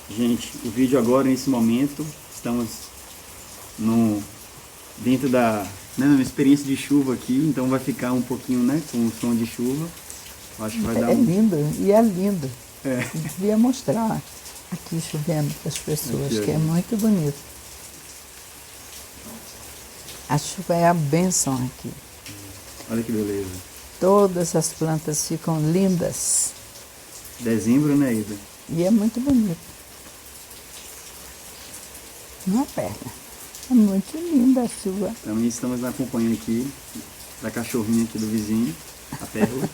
Gente, o vídeo agora, nesse momento, estamos no, dentro da, né, numa experiência de chuva aqui, então vai ficar um pouquinho, né, com o som de chuva. Eu acho que vai dar É um... lindo, e é lindo. É, Devia mostrar aqui chovendo para as pessoas, aqui, ó, que é gente. muito bonito. A chuva é a bênção aqui. Olha que beleza. Todas as plantas ficam lindas Dezembro, né, Ida? e é muito bonito. Não é perna. É muito linda a chuva. Também estamos na companhia aqui da cachorrinha aqui do vizinho, a Pérola.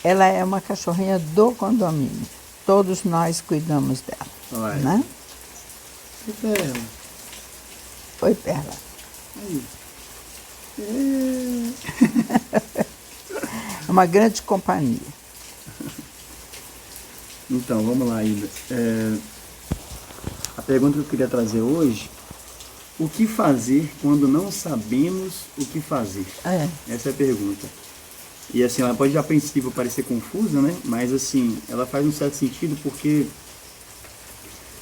Ela é uma cachorrinha do condomínio. Todos nós cuidamos dela, Olha. né? E Pérola? Oi, Perla. Aí. É uma grande companhia. Então, vamos lá, Ida. A pergunta que eu queria trazer hoje: o que fazer quando não sabemos o que fazer? É, Essa é a pergunta. E assim, ela pode a princípio parecer confusa, né? Mas assim, ela faz um certo sentido porque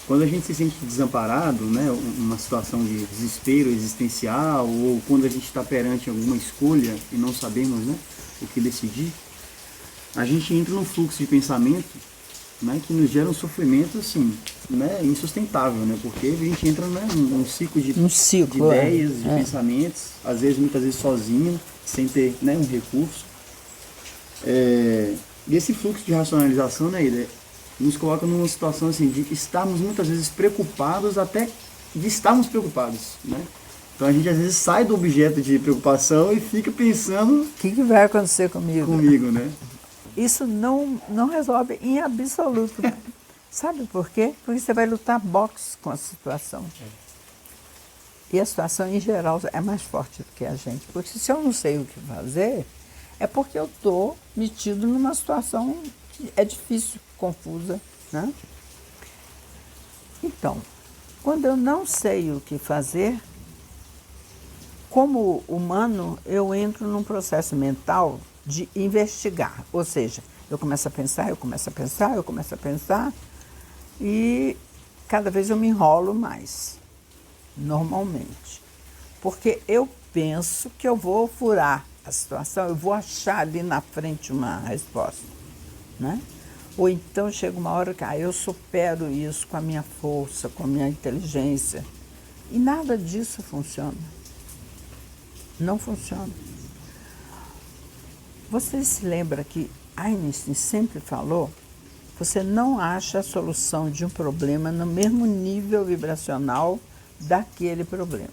quando a gente se sente desamparado, né? Uma situação de desespero existencial, ou quando a gente está perante alguma escolha e não sabemos, né, o que decidir, a gente entra num fluxo de pensamento, né, que nos gera um sofrimento assim, né, insustentável, né? Porque a gente entra, né, num ciclo de, um de ciclo. ideias, de É. pensamentos, às vezes, muitas vezes sozinho, sem ter, né, um recurso. E esse fluxo de racionalização, né, Ida, nos coloca numa situação assim de estarmos muitas vezes preocupados, até de estarmos preocupados, né? Então a gente às vezes sai do objeto de preocupação e fica pensando O que vai acontecer comigo? comigo, né? Isso não resolve em absoluto. Sabe por quê? Porque você vai lutar boxe com a situação. E a situação, em geral, é mais forte do que a gente. Porque se eu não sei o que fazer, é porque eu estou metido numa situação que é difícil, confusa, né? Então, quando eu não sei o que fazer, como humano, eu entro num processo mental de investigar. Ou seja, eu começo a pensar, eu começo a pensar, eu começo a pensar e cada vez eu me enrolo mais, normalmente. Porque eu penso que eu vou furar a situação, eu vou achar ali na frente uma resposta, né? Ou então chega uma hora que eu supero isso com a minha força, com a minha inteligência. E nada disso funciona. Não funciona. Você se lembra que Einstein sempre falou: você não acha a solução de um problema no mesmo nível vibracional daquele problema.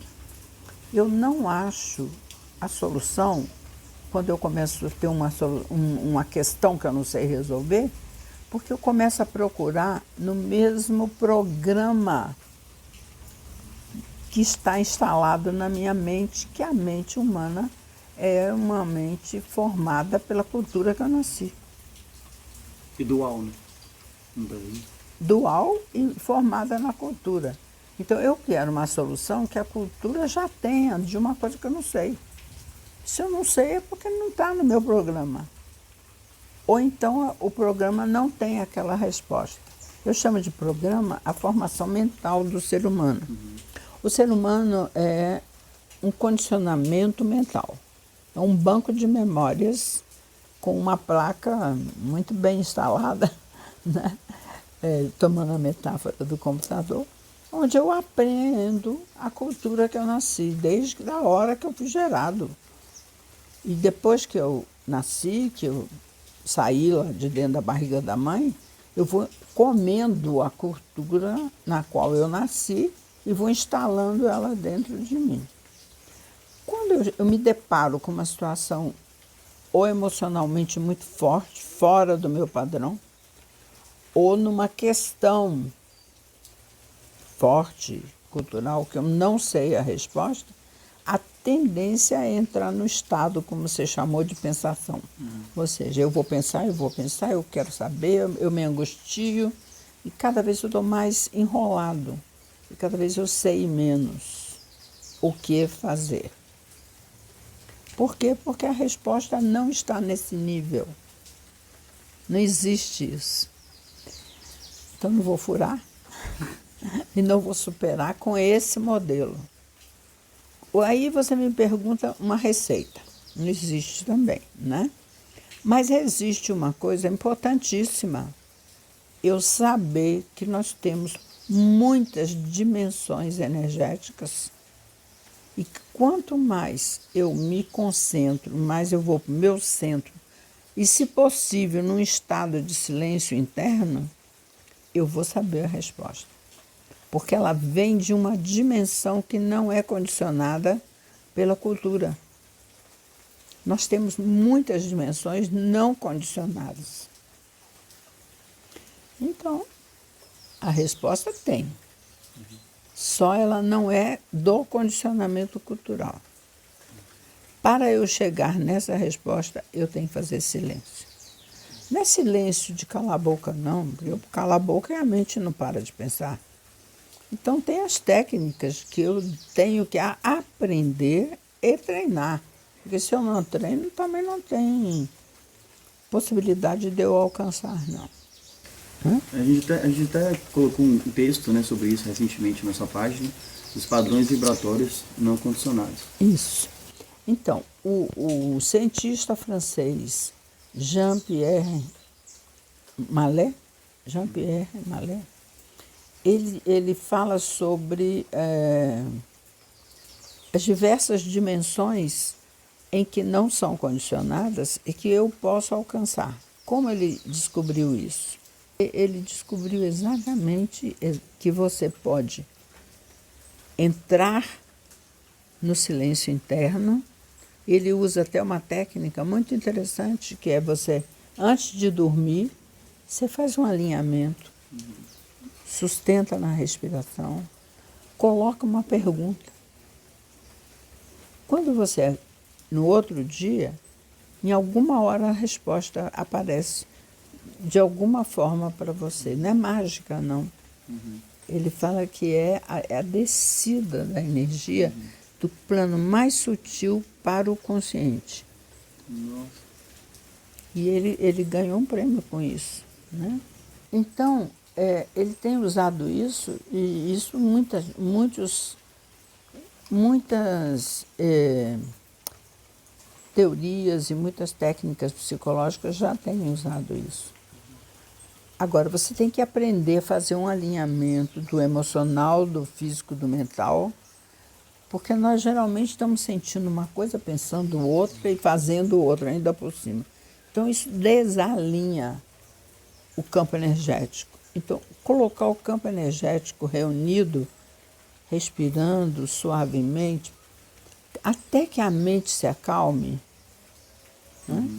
Eu não acho a solução quando eu começo a ter uma questão que eu não sei resolver, porque eu começo a procurar no mesmo programa que está instalado na minha mente, que a mente humana é uma mente formada pela cultura que eu nasci. E dual, né? No Brasil. Dual e formada na cultura. Então eu quero uma solução que a cultura já tenha de uma coisa que eu não sei. Se eu não sei é porque não está no meu programa. Ou então o programa não tem aquela resposta. Eu chamo de programa a formação mental do ser humano. O ser humano é um condicionamento mental. É um banco de memórias com uma placa muito bem instalada, né? Tomando a metáfora do computador, onde eu aprendo a cultura que eu nasci, desde a hora que eu fui gerado. E depois que eu nasci, que eu saí lá de dentro da barriga da mãe, eu vou comendo a cultura na qual eu nasci e vou instalando ela dentro de mim. Quando eu me deparo com uma situação ou emocionalmente muito forte, fora do meu padrão, ou numa questão forte, cultural, que eu não sei a resposta, a tendência é entrar no estado, como você chamou, de pensação. Ou seja, eu vou pensar, eu quero saber, eu me angustio, e cada vez eu estou mais enrolado, e cada vez eu sei menos o que fazer. Por quê? Porque a resposta não está nesse nível. Não existe isso. Então não vou furar e não vou superar com esse modelo. Aí você me pergunta uma receita. Não existe também, né? Mas existe uma coisa importantíssima. Eu saber que nós temos muitas dimensões energéticas e que quanto mais eu me concentro, mais eu vou para o meu centro e, se possível, num estado de silêncio interno, eu vou saber a resposta. Porque ela vem de uma dimensão que não é condicionada pela cultura. Nós temos muitas dimensões não condicionadas. Então, a resposta tem. Só ela não é do condicionamento cultural. Para eu chegar nessa resposta, eu tenho que fazer silêncio. Não é silêncio de calar a boca, não. Porque calar a boca e a mente não para de pensar. Então, tem as técnicas que eu tenho que aprender e treinar. Porque se eu não treino, também não tem possibilidade de eu alcançar, não. A gente até colocou um texto, né, sobre isso recentemente na nossa página, os padrões vibratórios não condicionados. Isso. Então, o cientista francês Jean-Pierre Mallet, ele fala sobre as diversas dimensões em que não são condicionadas e que eu posso alcançar. Como ele descobriu isso? Ele descobriu exatamente que você pode entrar no silêncio interno. Ele usa até uma técnica muito interessante, que é você, antes de dormir, você faz um alinhamento, sustenta na respiração, coloca uma pergunta. Quando você, no outro dia, em alguma hora a resposta aparece de alguma forma para você. Não é mágica, não. Ele fala que é a descida da energia do plano mais sutil para o consciente. Nossa. E ele ganhou um prêmio com isso, né? Então, ele tem usado isso, e isso muitas teorias e muitas técnicas psicológicas já têm usado isso. Agora, você tem que aprender a fazer um alinhamento do emocional, do físico, do mental, porque nós geralmente estamos sentindo uma coisa, pensando outra e fazendo outra ainda por cima. Então, isso desalinha o campo energético. Então, colocar o campo energético reunido, respirando suavemente, até que a mente se acalme, né?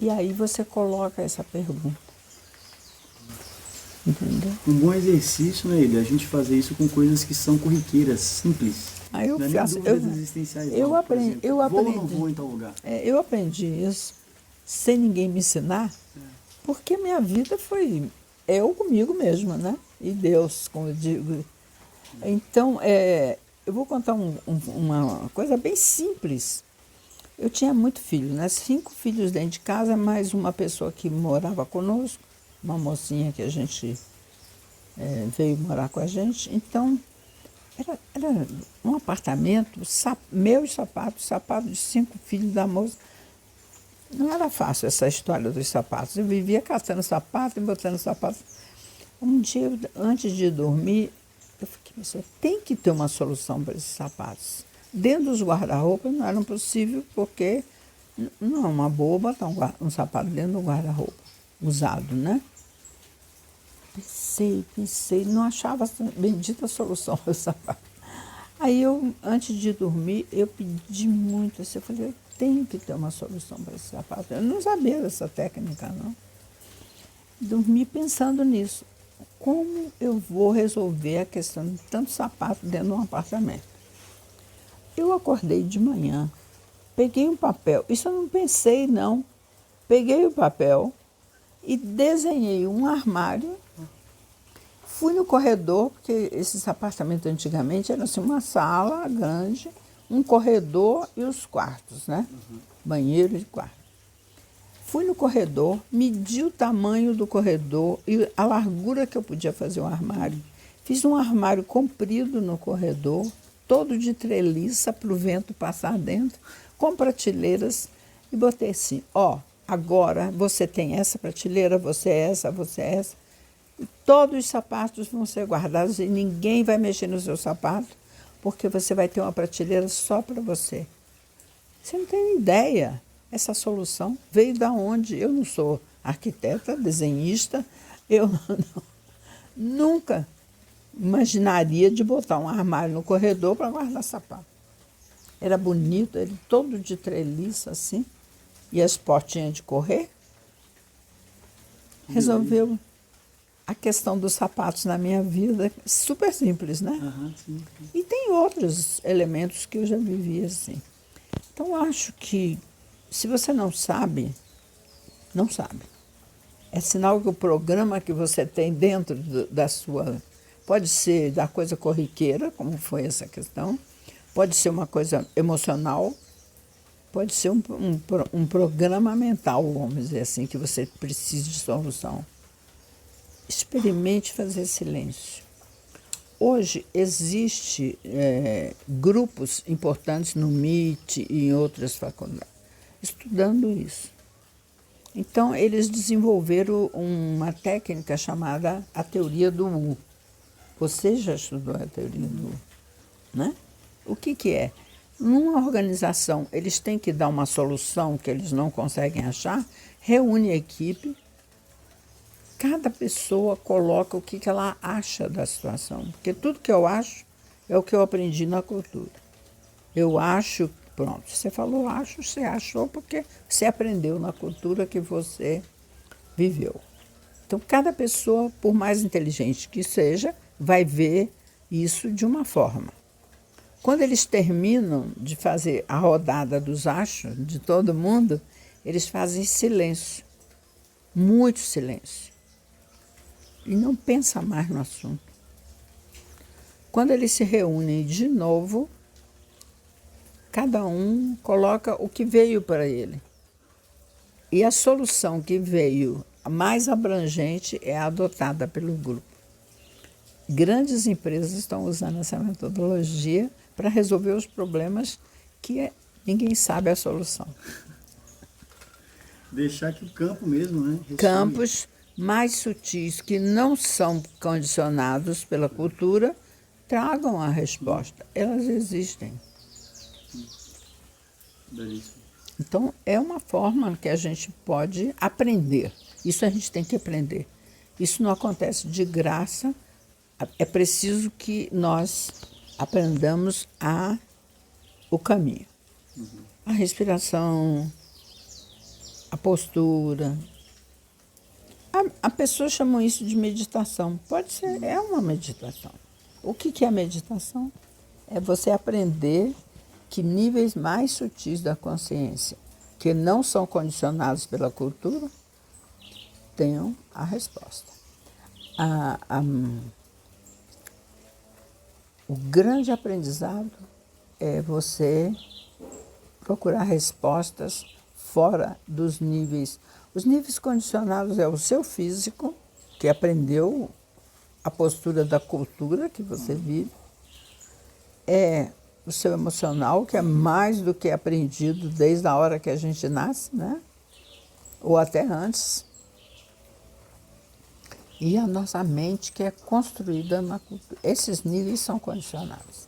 E aí você coloca essa pergunta. Entendeu? Um bom exercício, né, Ilha? A gente fazer isso com coisas que são corriqueiras, simples. Aí eu não é nem dúvidas existenciais. eu não, aprendi, vou ou não vou em tal lugar? Eu aprendi isso sem ninguém me ensinar, porque minha vida foi eu comigo mesma, né? E Deus, como eu digo. Então, eu vou contar uma coisa bem simples. Eu tinha muito filho, né? 5 filhos dentro de casa, mais uma pessoa que morava conosco, uma mocinha que a gente veio morar com a gente. Então, era um apartamento, meus sapatos de 5 filhos da moça. Não era fácil essa história dos sapatos. Eu vivia catando sapato e botando sapato. Um dia, antes de dormir, eu fiquei pensando, tem que ter uma solução para esses sapatos. Dentro dos guarda-roupa não era possível, porque não é uma boa botar um sapato dentro do guarda-roupa, usado, né? Pensei, não achava a bendita solução para o sapato. Aí eu, antes de dormir, eu pedi muito, assim, eu falei, eu tenho que ter uma solução para esse sapato. Eu não sabia dessa técnica, não. Dormi pensando nisso. Como eu vou resolver a questão de tanto sapato dentro de um apartamento? Eu acordei de manhã, peguei um papel, isso eu não pensei, não. Peguei o papel e desenhei um armário. Fui no corredor, porque esses apartamentos antigamente eram assim, uma sala grande, um corredor e os quartos, né? Banheiro e quarto. Fui no corredor, medi o tamanho do corredor e a largura que eu podia fazer um armário. Fiz um armário comprido no corredor, todo de treliça para o vento passar dentro, com prateleiras, e botei assim, ó, agora você tem essa prateleira, você essa, e todos os sapatos vão ser guardados e ninguém vai mexer no seu sapato, porque você vai ter uma prateleira só para você. Você não tem ideia. Essa solução veio da onde? Eu não sou arquiteta, desenhista, eu nunca imaginaria de botar um armário no corredor para guardar sapato. Era bonito, ele todo de treliça assim, e as portinhas de correr. Resolveu a questão dos sapatos na minha vida, super simples, né? Aham, sim. E tem outros elementos que eu já vivi assim. Então, acho que se você não sabe, não sabe. É sinal que o programa que você tem dentro da sua... Pode ser da coisa corriqueira, como foi essa questão, pode ser uma coisa emocional, pode ser um programa mental, vamos dizer assim, que você precisa de solução. Experimente fazer silêncio. Hoje existe grupos importantes no MIT e em outras faculdades estudando isso. Então, eles desenvolveram uma técnica chamada a teoria do U. Você já estudou a teoria do U, né? O que é? Numa organização, eles têm que dar uma solução que eles não conseguem achar, reúne a equipe, cada pessoa coloca o que ela acha da situação. Porque tudo que eu acho é o que eu aprendi na cultura. Eu acho, pronto, você falou acho, você achou porque você aprendeu na cultura que você viveu. Então, cada pessoa, por mais inteligente que seja, vai ver isso de uma forma. Quando eles terminam de fazer a rodada dos achos de todo mundo, eles fazem silêncio, muito silêncio. E não pensa mais no assunto. Quando eles se reúnem de novo, cada um coloca o que veio para ele. E a solução que veio, a mais abrangente, é adotada pelo grupo. Grandes empresas estão usando essa metodologia para resolver os problemas que ninguém sabe a solução. Deixar que o campo mesmo, né? Campos mais sutis, que não são condicionados pela cultura, tragam a resposta. Elas existem. Belíssimo. Então, é uma forma que a gente pode aprender. Isso a gente tem que aprender. Isso não acontece de graça. É preciso que nós aprendamos o caminho. A respiração, a postura. A pessoa chama isso de meditação. Pode ser, é uma meditação. O que é meditação? É você aprender que níveis mais sutis da consciência, que não são condicionados pela cultura, tenham a resposta. O grande aprendizado é você procurar respostas fora dos níveis. Os níveis condicionados é o seu físico, que aprendeu a postura da cultura que você vive, é o seu emocional, que é mais do que aprendido desde a hora que a gente nasce, né? Ou até antes. E a nossa mente, que é construída na cultura. Esses níveis são condicionados.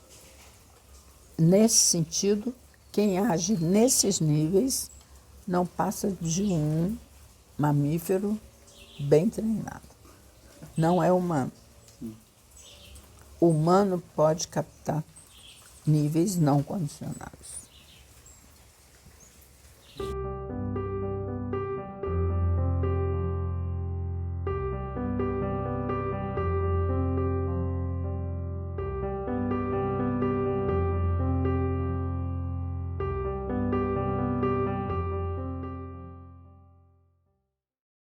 Nesse sentido, quem age nesses níveis não passa de um mamífero bem treinado. Não é humano. O humano pode captar níveis não condicionados.